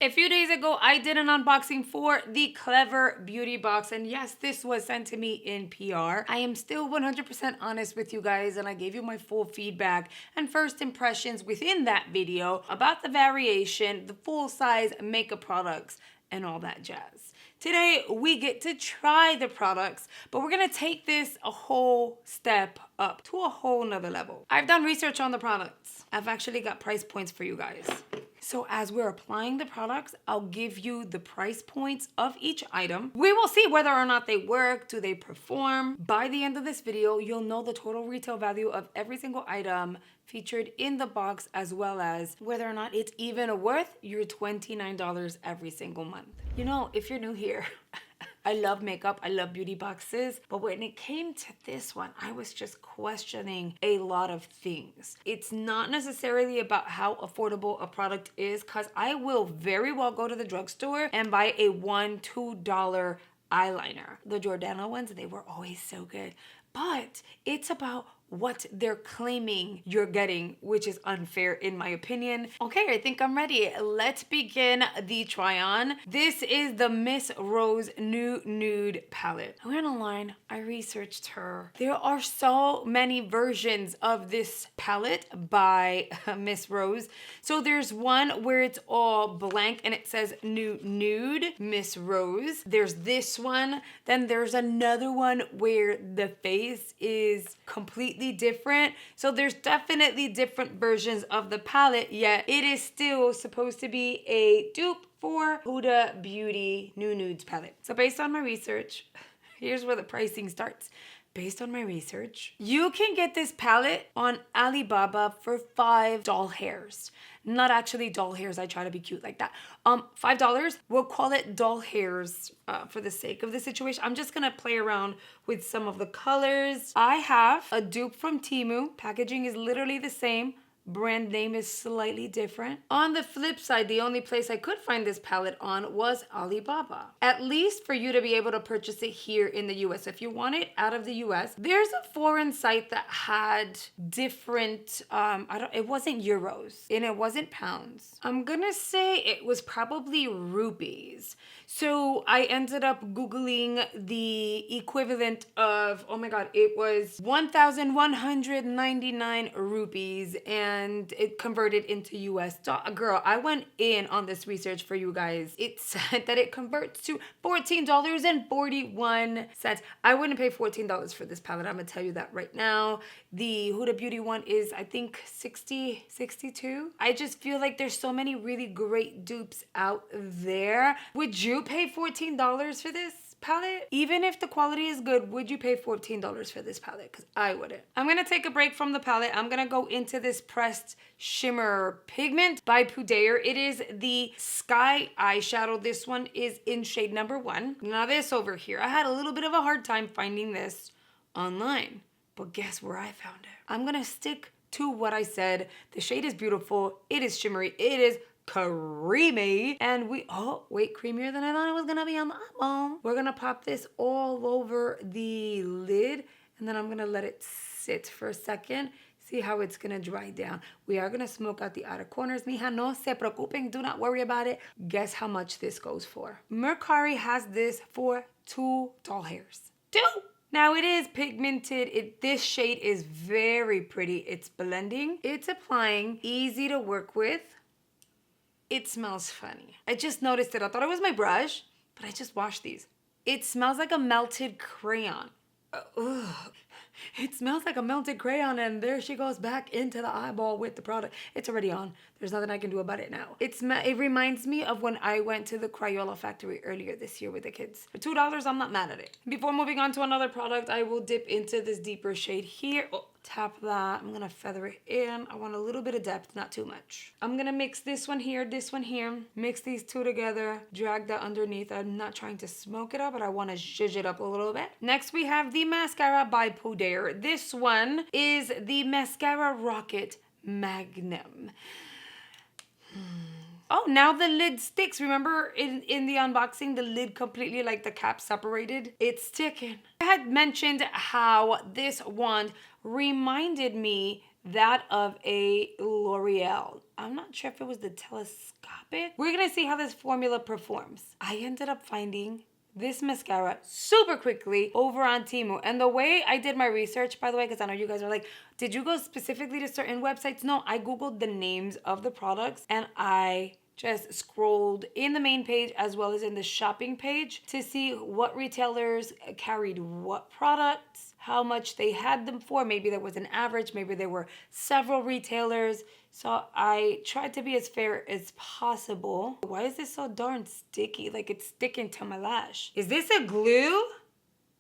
A few days ago, I did an unboxing for the Klever beauty box, and yes, this was sent to me in PR. I am still 100% honest with you guys, and I gave you my full feedback and first impressions within that video about the variation, the full-size makeup products, and all that jazz. Today, we get to try the products, but we're gonna take this a whole step up to a whole nother level. I've done research on the products. I've actually got price points for you guys. So as we're applying the products, I'll give you the price points of each item. We will see whether or not they work, do they perform. By the end of this video, you'll know the total retail value of every single item featured in the box, as well as whether or not it's even worth your $29 every single month. You know, if you're new here, I love makeup, I love beauty boxes, but when it came to this one, I was just questioning a lot of things. It's not necessarily about how affordable a product is, because I will very well go to the drugstore and buy a $1, $2 eyeliner. The Jordana ones, they were always so good. But it's about what they're claiming you're getting, which is unfair in my opinion. Okay, I think I'm ready. Let's begin the try on. This is the Miss Rose New Nude palette. I went online, I researched her. There are so many versions of this palette by Miss Rose. So there's one where it's all blank and it says New Nude Miss Rose. There's this one. Then there's another one where the face is completely different. So there's definitely different versions of the palette, yet it is still supposed to be a dupe for Huda Beauty New Nudes palette. So based on my research, here's where the pricing starts. Based on my research, you can get this palette on Alibaba for $5 doll hairs. Not actually doll hairs, I try to be cute like that. $5, we'll call it doll hairs for the sake of the situation. I'm just gonna play around with some of the colors. I have a dupe from Temu. Packaging is literally the same. Brand name is slightly different. On the flip side, the only place I could find this palette on was Alibaba. At least for you to be able to purchase it here in the US. If you want it out of the US, there's a foreign site that had different, it wasn't euros and it wasn't pounds. I'm gonna say it was probably rupees. So I ended up Googling the equivalent of, oh my God, it was 1,199 rupees, and it converted into US. Girl, I went in on this research for you guys. It said that it converts to $14.41. I wouldn't pay $14 for this palette. I'm gonna tell you that right now. The Huda Beauty one is, I think, 62. I just feel like there's so many really great dupes out there. Would you pay $14 for this palette? Even if the quality is good, would you pay $14 for this palette? Because I wouldn't. I'm gonna take a break from the palette. I'm gonna go into this pressed shimmer pigment by Puder. It is the Sky eyeshadow. This one is in shade number 1. Now this over here, I had a little bit of a hard time finding this online, but guess where I found it? I'm gonna stick to what I said. The shade is beautiful. It is shimmery. It is creamy, and creamier than I thought it was gonna be on the eyeball. We're gonna pop this all over the lid, and then I'm gonna let it sit for a second, see how it's gonna dry down. We are gonna smoke out the outer corners. Mija, no se preocupen, do not worry about it. Guess how much this goes for? Mercari has this for $2 doll hairs. Now it is pigmented. This shade is very pretty. It's blending, it's applying, easy to work with. It smells funny. I just noticed it. I thought it was my brush, but I just washed these. It smells like a melted crayon. Ugh. It smells like a melted crayon, and there she goes back into the eyeball with the product. It's already on. There's nothing I can do about it now. It reminds me of when I went to the Crayola factory earlier this year with the kids. For $2, I'm not mad at it. Before moving on to another product, I will dip into this deeper shade here. Tap that. I'm gonna feather it in. I want a little bit of depth, not too much. I'm gonna mix this one here, mix these two together, drag that underneath. I'm not trying to smoke it up, but I wanna zhuzh it up a little bit. Next, we have the mascara by Puder. This one is the Mascara Rocket Magnum. Oh, now the lid sticks. Remember in the unboxing, the lid completely, like the cap separated? It's sticking. I had mentioned how this wand reminded me that of a L'Oreal. I'm not sure if it was the telescopic. We're gonna see how this formula performs. I ended up finding this mascara super quickly over on Temu. And the way I did my research, by the way, because I know you guys are like, did you go specifically to certain websites? No, I Googled the names of the products and I just scrolled in the main page as well as in the shopping page to see what retailers carried what products, how much they had them for. Maybe there was an average, maybe there were several retailers. So I tried to be as fair as possible. Why is this so darn sticky? Like it's sticking to my lash. Is this a glue?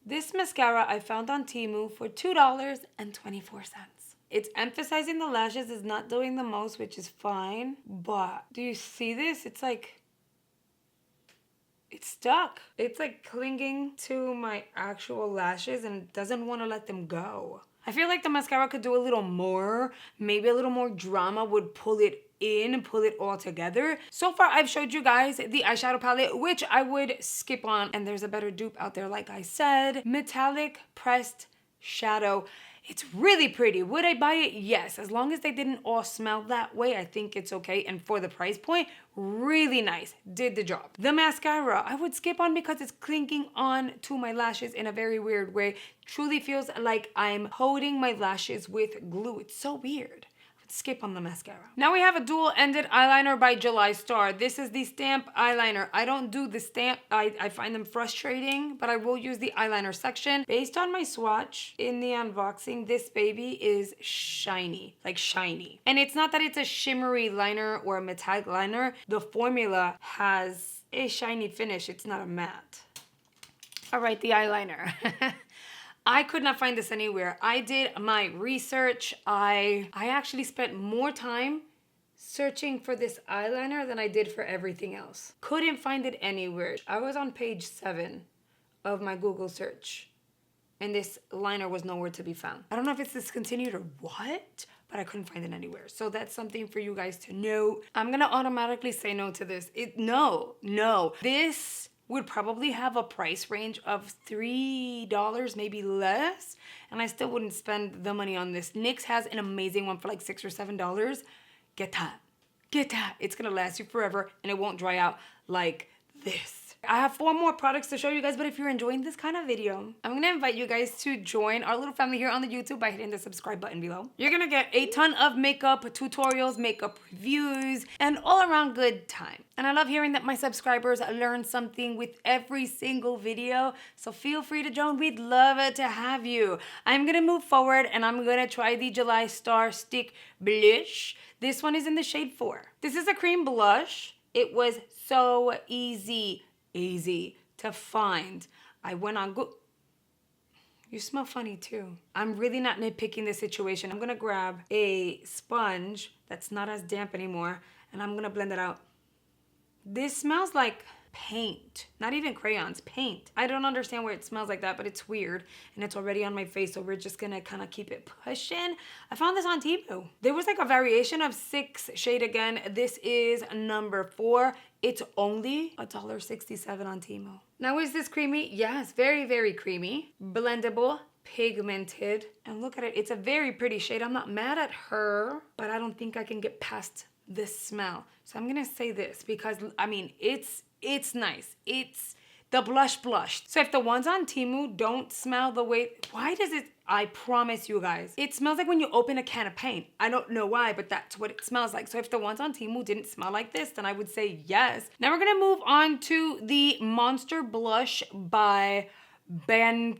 This mascara I found on Temu for $2.24. It's emphasizing the lashes, is not doing the most, which is fine. But do you see this? It's like, it's stuck. It's like clinging to my actual lashes and it doesn't want to let them go. I feel like the mascara could do a little more. Maybe a little more drama would pull it in and pull it all together. So far, I've showed you guys the eyeshadow palette, which I would skip on. And there's a better dupe out there, like I said. Metallic Pressed Shadow. It's really pretty. Would I buy it? Yes. As long as they didn't all smell that way, I think it's okay. And for the price point, really nice. Did the job. The mascara, I would skip on because it's clinging on to my lashes in a very weird way. Truly feels like I'm holding my lashes with glue. It's so weird. Skip on the mascara. Now we have a dual-ended eyeliner by July Star. This is the stamp eyeliner. I don't do the stamp. I find them frustrating, but I will use the eyeliner section. Based on my swatch in the unboxing, this baby is shiny, like shiny. And it's not that it's a shimmery liner or a metallic liner. The formula has a shiny finish. It's not a matte. All right, the eyeliner. I could not find this anywhere. I did my research. I actually spent more time searching for this eyeliner than I did for everything else. Couldn't find it anywhere. I was on page 7 of my Google search and this liner was nowhere to be found. I don't know if it's discontinued or what, but I couldn't find it anywhere. So that's something for you guys to know. I'm gonna automatically say no to this. No. This would probably have a price range of $3, maybe less, and I still wouldn't spend the money on this. NYX has an amazing one for like $6 or $7. Get that. It's gonna last you forever and it won't dry out like this. I have 4 more products to show you guys, but if you're enjoying this kind of video, I'm gonna invite you guys to join our little family here on the YouTube by hitting the subscribe button below. You're gonna get a ton of makeup tutorials, makeup reviews, and all around good time. And I love hearing that my subscribers learn something with every single video, so feel free to join. We'd love to have you. I'm gonna move forward and I'm gonna try the July Star Stick Blush. This one is in the shade 4. This is a cream blush. It was so easy to find. I went on Google. You smell funny too. I'm really not nitpicking this situation. I'm gonna grab a sponge that's not as damp anymore and I'm gonna blend it out. This smells like paint, not even crayons, paint. I don't understand why it smells like that, but it's weird and it's already on my face, so we're just gonna kind of keep it pushing. I found this on Temu. There was like a variation of 6 shade again. This is number 4. It's only $1.67 on Temu. Now is this creamy? Yes, very, very creamy. Blendable, pigmented, and look at it. It's a very pretty shade. I'm not mad at her, but I don't think I can get past this smell. So I'm gonna say this because I mean, it's nice. It's the blush. So if the ones on Temu don't smell the way, why does it? I promise you guys, it smells like when you open a can of paint. I don't know why, but that's what it smells like. So if the ones on Temu didn't smell like this, then I would say yes. Now we're gonna move on to the Monster Blush by Bankseer.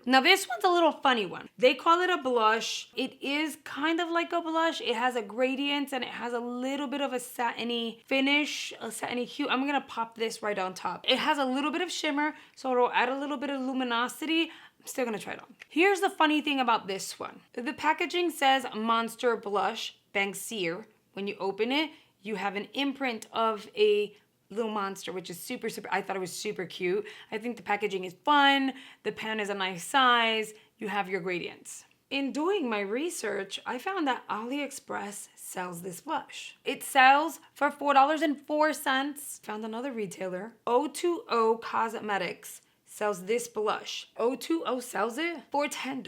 Now this one's a little funny one. They call it a blush. It is kind of like a blush. It has a gradient and it has a little bit of a satiny finish, a satiny hue. I'm gonna pop this right on top. It has a little bit of shimmer, so it'll add a little bit of luminosity. I'm still gonna try it on. Here's the funny thing about this one. The packaging says Monster Blush Bankseer. When you open it, you have an imprint of a little monster, which is super, I thought it was super cute. I think the packaging is fun. The pan is a nice size. You have your gradients. In doing my research, I found that AliExpress sells this blush. It sells for $4.04. Found another retailer, O2O Cosmetics, sells this blush. O2O sells it for $10.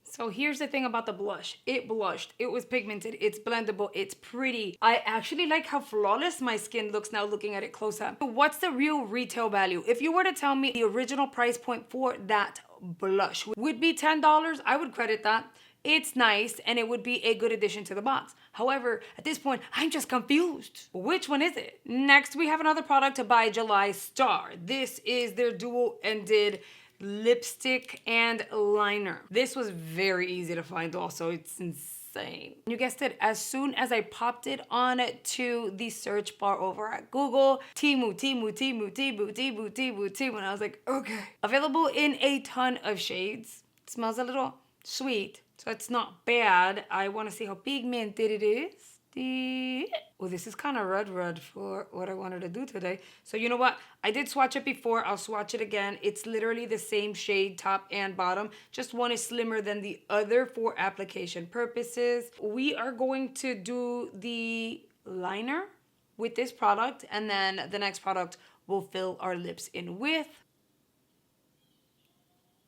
So here's the thing about the blush. It blushed. It was pigmented. It's blendable. It's pretty. I actually like how flawless my skin looks now looking at it close up. What's the real retail value? If you were to tell me the original price point for that blush would be $10, I would credit that. It's nice and it would be a good addition to the box. However, at this point, I'm just confused. Which one is it? Next, we have another product by July Star. This is their dual-ended lipstick and liner. This was very easy to find also. It's insane. You guessed it, as soon as I popped it on to the search bar over at Google, Temu, and I was like, okay. Available in a ton of shades. It smells a little sweet. So it's not bad. I want to see how pigmented it is. Oh, this is kind of red for what I wanted to do today. So you know what? I did swatch it before. I'll swatch it again. It's literally the same shade, top and bottom. Just one is slimmer than the other for application purposes. We are going to do the liner with this product, and then the next product will fill our lips in with.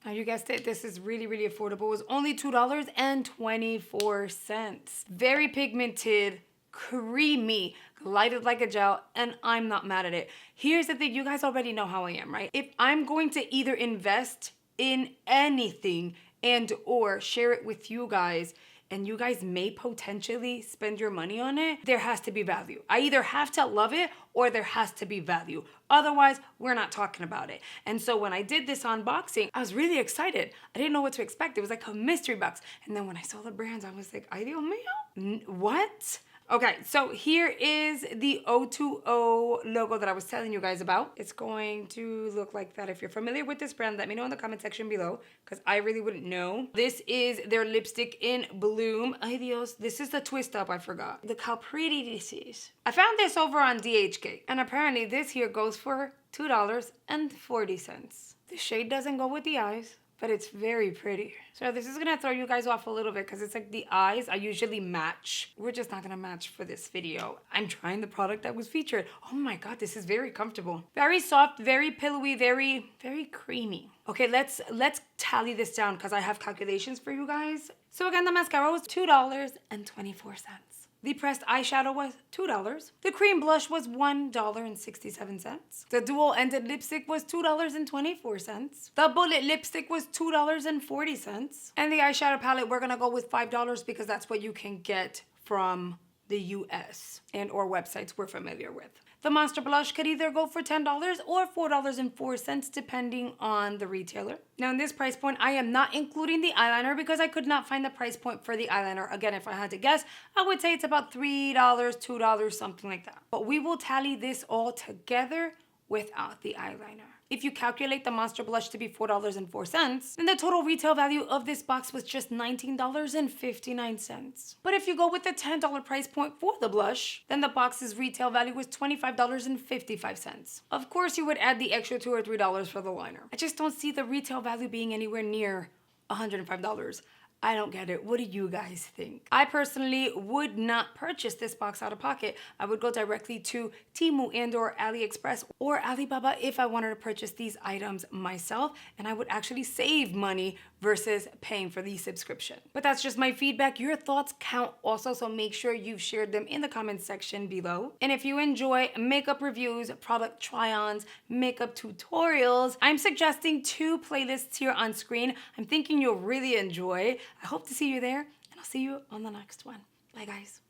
Now you guessed it, this is really, really affordable. It was only $2.24. Very pigmented, creamy, glided like a gel, and I'm not mad at it. Here's the thing, you guys already know how I am, right? If I'm going to either invest in anything and or share it with you guys, and you guys may potentially spend your money on it, there has to be value. I either have to love it or there has to be value. Otherwise, we're not talking about it. And so when I did this unboxing, I was really excited. I didn't know what to expect. It was like a mystery box. And then when I saw the brands, I was like, ay Dios mío, what? Okay, so here is the O2O logo that I was telling you guys about. It's going to look like that. If you're familiar with this brand, let me know in the comment section below, because I really wouldn't know. This is their lipstick in Bloom. Ay Dios, this is the twist up, I forgot. Look how pretty this is. I found this over on DHK, and apparently this here goes for $2.40. The shade doesn't go with the eyes, but it's very pretty. So this is gonna throw you guys off a little bit because it's like the eyes I usually match. We're just not gonna match for this video. I'm trying the product that was featured. Oh my God, this is very comfortable. Very soft, very pillowy, very creamy. Okay, let's tally this down because I have calculations for you guys. So again, the mascara was $2.24. The pressed eyeshadow was $2. The cream blush was $1.67. The dual-ended lipstick was $2.24. The bullet lipstick was $2.40. And the eyeshadow palette, we're gonna go with $5 because that's what you can get from the US and or websites we're familiar with. The Monster Blush could either go for $10 or $4.04 depending on the retailer. Now in this price point, I am not including the eyeliner because I could not find the price point for the eyeliner. Again, if I had to guess, I would say it's about $3, $2, something like that. But we will tally this all together without the eyeliner. If you calculate the Monster Blush to be $4.04, then the total retail value of this box was just $19.59. But if you go with the $10 price point for the blush, then the box's retail value was $25.55. Of course, you would add the extra $2 or $3 for the liner. I just don't see the retail value being anywhere near $105. I don't get it. What do you guys think? I personally would not purchase this box out of pocket. I would go directly to Temu and or AliExpress or Alibaba if I wanted to purchase these items myself, and I would actually save money versus paying for the subscription. But that's just my feedback. Your thoughts count also, so make sure you've shared them in the comment section below. And if you enjoy makeup reviews, product try-ons, makeup tutorials, I'm suggesting 2 playlists here on screen. I'm thinking you'll really enjoy. I hope to see you there, and I'll see you on the next one. Bye, guys.